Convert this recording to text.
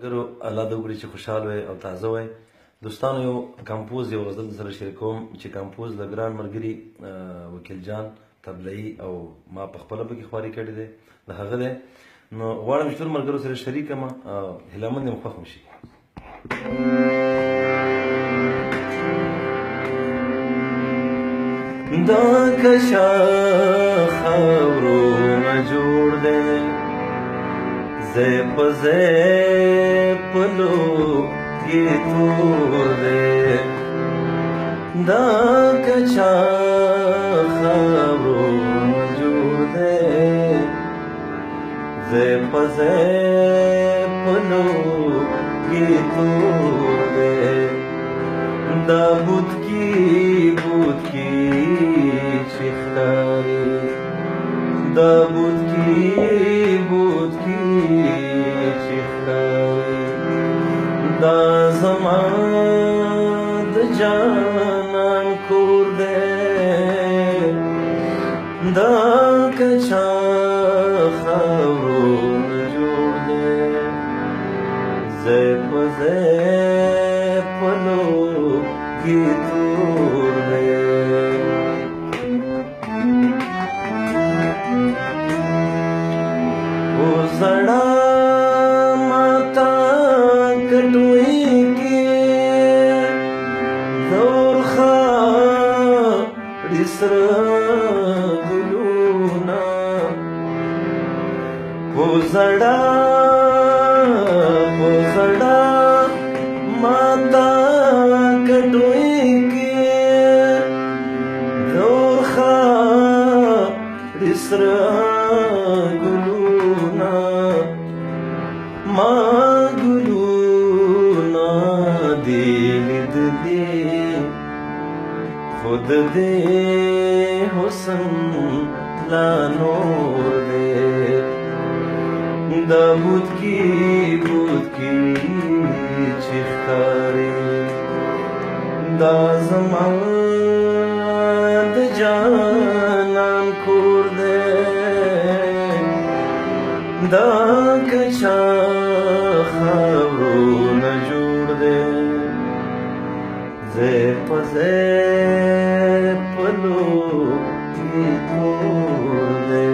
ګرو الله دې وکړي چې خوشحال وئ او تازه وئ. دوستانو یو کمپوز یو غزل سره شریکوم چې کمپوز له ګران ملګري وکیل جان طبلایي او ما په خپله پکې خواري کړې دی د هغه دی. نو غواړم چې ټول ملګرو سره شریک کړم او هیله مند یم خوښ مو شي. دا کشا خاورونه جوړ دی زی په زی په لوګي تور دی دا کچا خاورونه جوړ دی زی په زی په لوګي تور دی دا بود کی چې ښکاري دا بود کی چې ښکاري دا زما د جانان کور دی دا کچا خاورونه جوړ دی زی په زی په لوګي تور دی زړه ماتا کټوي کې دورخه سره ګلونه په زړه ماتا کټوي کې دورخه سره ما ګلونه دې لیدلي خود دې حسن لا نور دې دا بود کی چې ښکاري دا زما د جانان کور دی دا کچا خاورونه جوړ دی زی په زی په لوګي تور دی